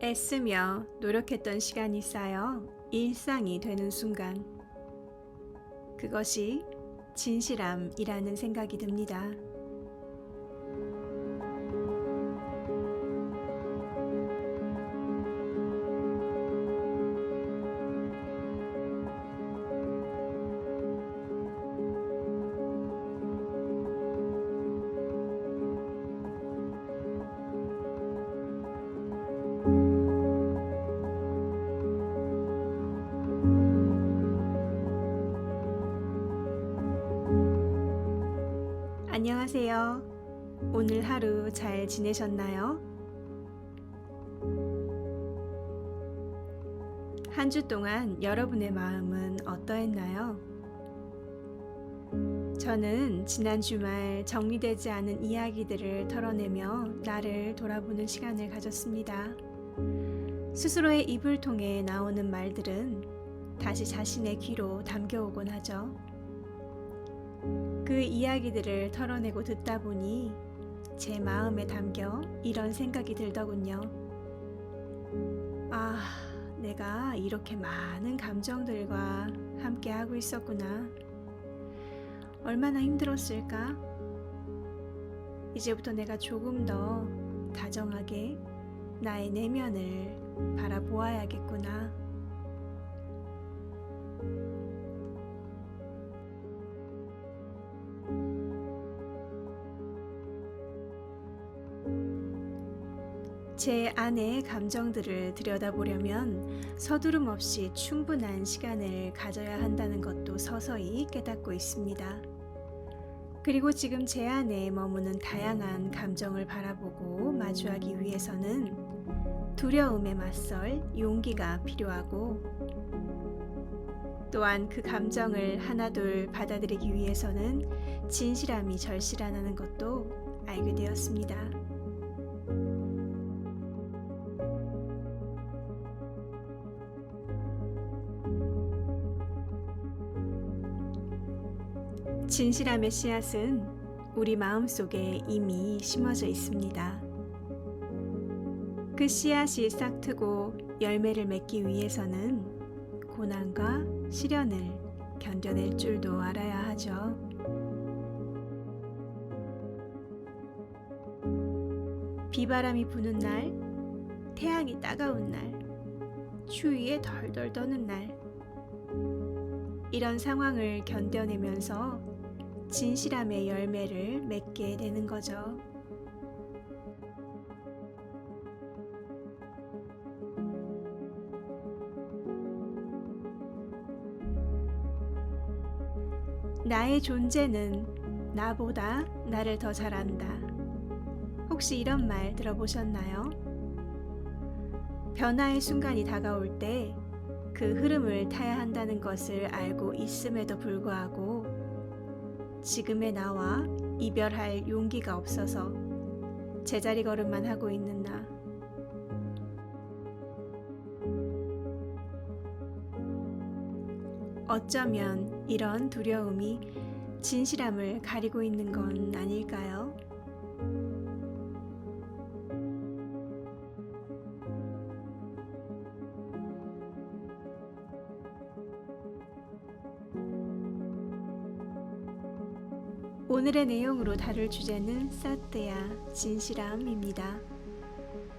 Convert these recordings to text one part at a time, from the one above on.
애쓰며 노력했던 시간이 쌓여 일상이 되는 순간, 그것이 진실함이라는 생각이 듭니다. 안녕하세요. 오늘 하루 잘 지내셨나요? 한 주 동안 여러분의 마음은 어떠했나요? 저는 지난 주말 정리되지 않은 이야기들을 털어내며 나를 돌아보는 시간을 가졌습니다. 스스로의 입을 통해 나오는 말들은 다시 자신의 귀로 담겨오곤 하죠. 그 이야기들을 털어내고 듣다 보니 제 마음에 담겨 이런 생각이 들더군요. 아, 내가 이렇게 많은 감정들과 함께 하고 있었구나. 얼마나 힘들었을까? 이제부터 내가 조금 더 다정하게 나의 내면을 바라보아야겠구나. 제 안의 감정들을 들여다보려면 서두름 없이 충분한 시간을 가져야 한다는 것도 서서히 깨닫고 있습니다. 그리고 지금 제 안에 머무는 다양한 감정을 바라보고 마주하기 위해서는 두려움에 맞설 용기가 필요하고, 또한 그 감정을 하나둘 받아들이기 위해서는 진실함이 절실하다는 것도 알게 되었습니다. 진실함의 씨앗은 우리 마음속에 이미 심어져 있습니다. 그 씨앗이 싹트고 열매를 맺기 위해서는 고난과 시련을 견뎌낼 줄도 알아야 하죠. 비바람이 부는 날, 태양이 따가운 날, 추위에 덜덜 떠는 날, 이런 상황을 견뎌내면서 진실함의 열매를 맺게 되는 거죠. 나의 존재는 나보다 나를 더 잘 안다. 혹시 이런 말 들어보셨나요? 변화의 순간이 다가올 때 그 흐름을 타야 한다는 것을 알고 있음에도 불구하고 지금의 나와 이별할 용기가 없어서 제자리 걸음만 하고 있는 나. 어쩌면 이런 두려움이 진실함을 가리고 있는 건 아닐까요? 오늘의 내용으로 다룰 주제는 사트야, 진실함입니다.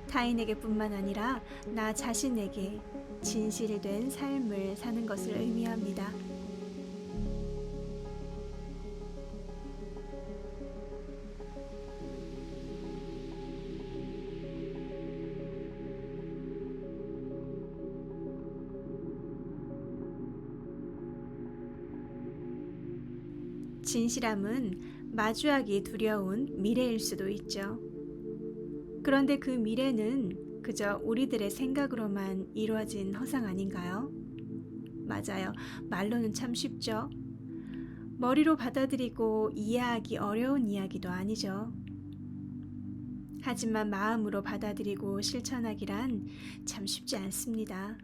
타인에게 뿐만 아니라 나 자신에게 진실된 삶을 사는 것을 의미합니다. 진실함은 마주하기 두려운 미래일 수도 있죠. 그런데 그 미래는 그저 우리들의 생각으로만 이루어진 허상 아닌가요? 맞아요. 말로는 참 쉽죠. 머리로 받아들이고 이해하기 어려운 이야기도 아니죠. 하지만 마음으로 받아들이고 실천하기란 참 쉽지 않습니다.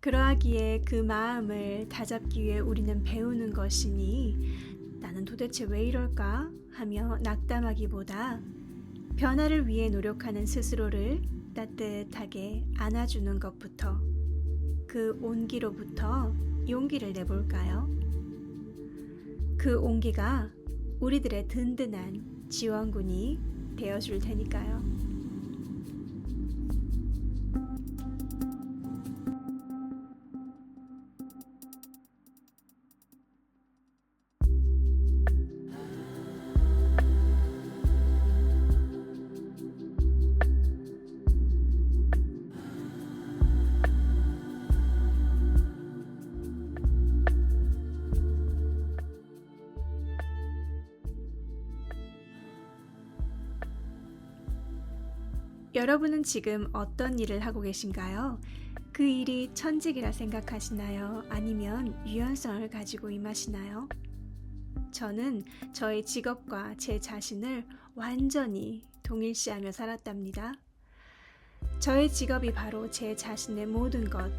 그러하기에 그 마음을 다잡기 위해 우리는 배우는 것이니 나는 도대체 왜 이럴까 하며 낙담하기보다 변화를 위해 노력하는 스스로를 따뜻하게 안아주는 것부터, 그 온기로부터 용기를 내볼까요? 그 온기가 우리들의 든든한 지원군이 되어줄 테니까요. 여러분은 지금 어떤 일을 하고 계신가요? 그 일이 천직이라 생각하시나요? 아니면 유연성을 가지고 임하시나요? 저는 저의 직업과 제 자신을 완전히 동일시하며 살았답니다. 저의 직업이 바로 제 자신의 모든 것,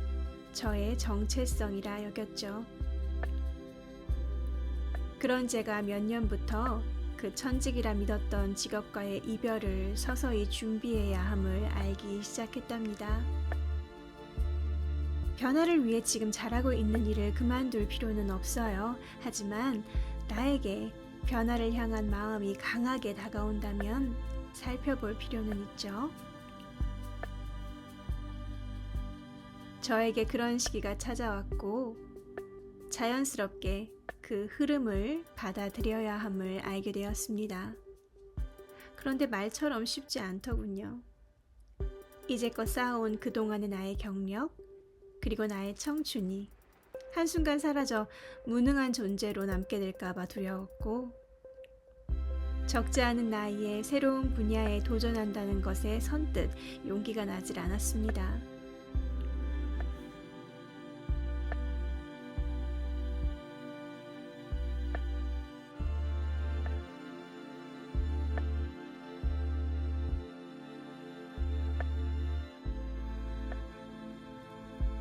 저의 정체성이라 여겼죠. 그런 제가 몇 년부터 그 천직이라 믿었던 직업과의 이별을 서서히 준비해야 함을 알기 시작했답니다. 변화를 위해 지금 잘하고 있는 일을 그만둘 필요는 없어요. 하지만 나에게 변화를 향한 마음이 강하게 다가온다면 살펴볼 필요는 있죠. 저에게 그런 시기가 찾아왔고 자연스럽게 그 흐름을 받아들여야 함을 알게 되었습니다. 그런데 말처럼 쉽지 않더군요. 이제껏 쌓아온 그동안의 나의 경력, 그리고 나의 청춘이 한순간 사라져 무능한 존재로 남게 될까봐 두려웠고, 적지 않은 나이에 새로운 분야에 도전한다는 것에 선뜻 용기가 나질 않았습니다.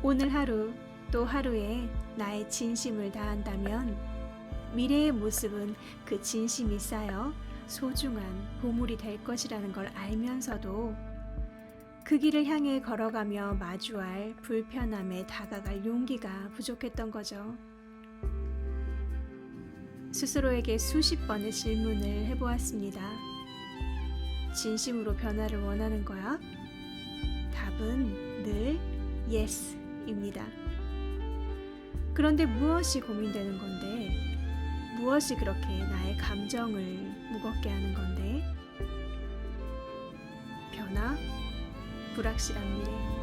오늘 하루 또 하루에 나의 진심을 다한다면 미래의 모습은 그 진심이 쌓여 소중한 보물이 될 것이라는 걸 알면서도 그 길을 향해 걸어가며 마주할 불편함에 다가갈 용기가 부족했던 거죠. 스스로에게 수십 번의 질문을 해보았습니다. 진심으로 변화를 원하는 거야? 답은 늘 yes 입니다. 그런데 무엇이 고민되는 건데? 무엇이 그렇게 나의 감정을 무겁게 하는 건데? 변화? 불확실한 미래.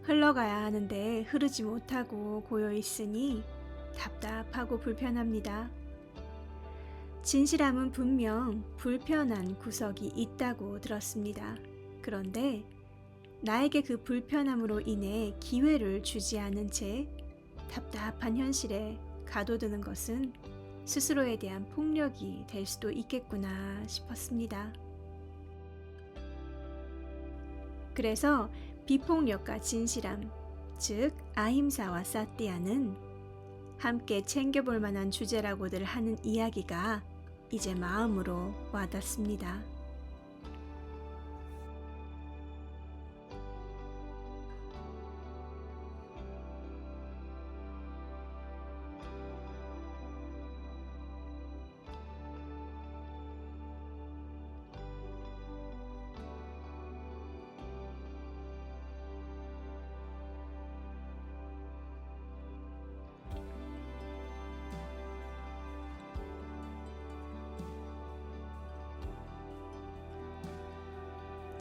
흘러가야 하는데 흐르지 못하고 고여 있으니 답답하고 불편합니다. 진실함은 분명 불편한 구석이 있다고 들었습니다. 그런데 나에게 그 불편함으로 인해 기회를 주지 않은 채 답답한 현실에 가둬드는 것은 스스로에 대한 폭력이 될 수도 있겠구나 싶었습니다. 그래서 비폭력과 진실함, 즉 아힘사와 사띠아는 함께 챙겨볼 만한 주제라고들 하는 이야기가 이제 마음으로 와닿습니다.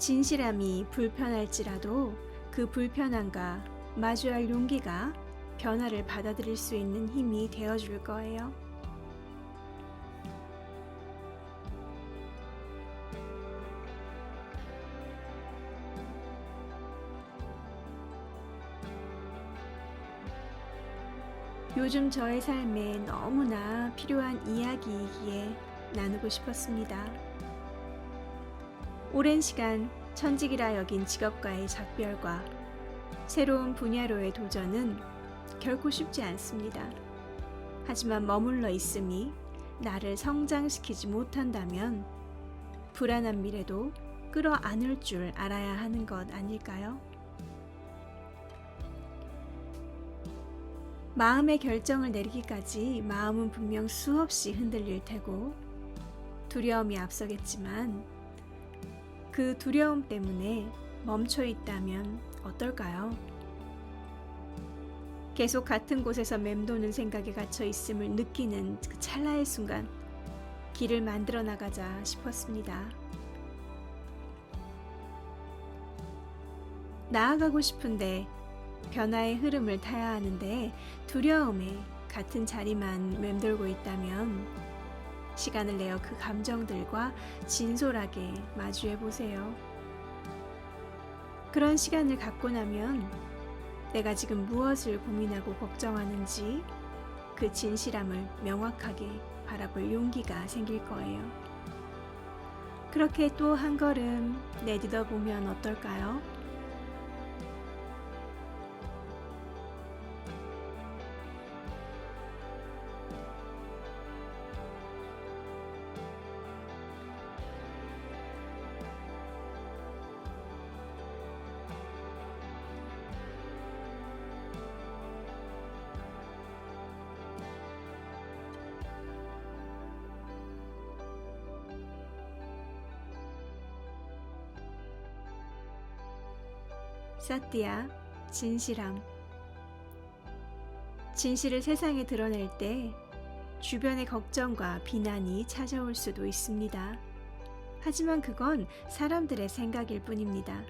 진실함이 불편할지라도 그 불편함과 마주할 용기가 변화를 받아들일 수 있는 힘이 되어줄 거예요. 요즘 저의 삶에 너무나 필요한 이야기이기에 나누고 싶었습니다. 오랜 시간 천직이라 여긴 직업과의 작별과 새로운 분야로의 도전은 결코 쉽지 않습니다. 하지만 머물러 있음이 나를 성장시키지 못한다면 불안한 미래도 끌어안을 줄 알아야 하는 것 아닐까요? 마음의 결정을 내리기까지 마음은 분명 수없이 흔들릴 테고 두려움이 앞서겠지만 그 두려움 때문에 멈춰 있다면 어떨까요? 계속 같은 곳에서 맴도는 생각에 갇혀 있음을 느끼는 그 찰나의 순간 길을 만들어 나가자 싶었습니다. 나아가고 싶은데 변화의 흐름을 타야 하는데 두려움에 같은 자리만 맴돌고 있다면 시간을 내어 그 감정들과 진솔하게 마주해 보세요. 그런 시간을 갖고 나면 내가 지금 무엇을 고민하고 걱정하는지 그 진실함을 명확하게 바라볼 용기가 생길 거예요. 그렇게 또 한 걸음 내딛어 보면 어떨까요? 사띠아, 진실함. 진실을 세상에 드러낼 때 주변의 걱정과 비난이 찾아올 수도 있습니다. 하지만 그건 사람들의 생각일 뿐입니다.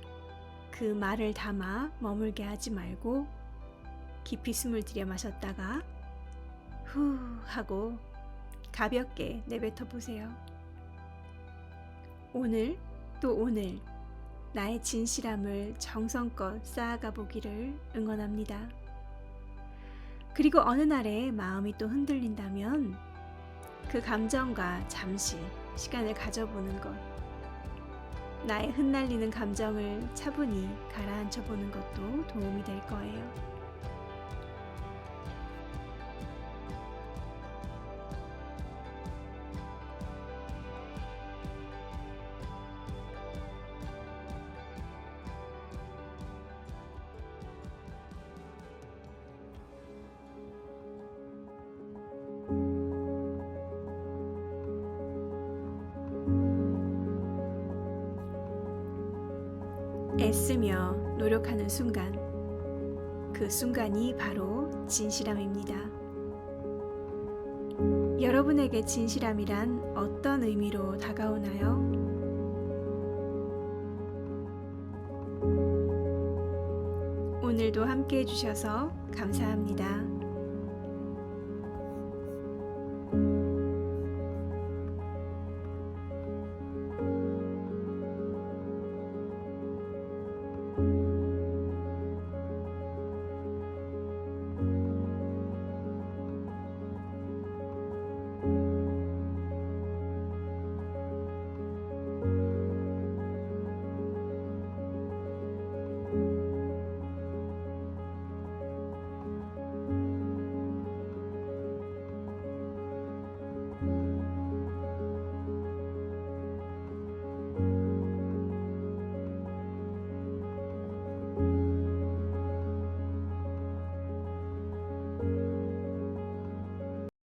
그 말을 담아 머물게 하지 말고 깊이 숨을 들여 마셨다가 후 하고 가볍게 내뱉어 보세요. 오늘 또 오늘 나의 진실함을 정성껏 쌓아가 보기를 응원합니다. 그리고 어느 날에 마음이 또 흔들린다면 그 감정과 잠시 시간을 가져보는 것, 나의 흩날리는 감정을 차분히 가라앉혀 보는 것도 도움이 될 거예요. 애쓰며 노력하는 순간, 그 순간이 바로 진실함입니다. 여러분에게 진실함이란 어떤 의미로 다가오나요? 오늘도 함께 해주셔서 감사합니다.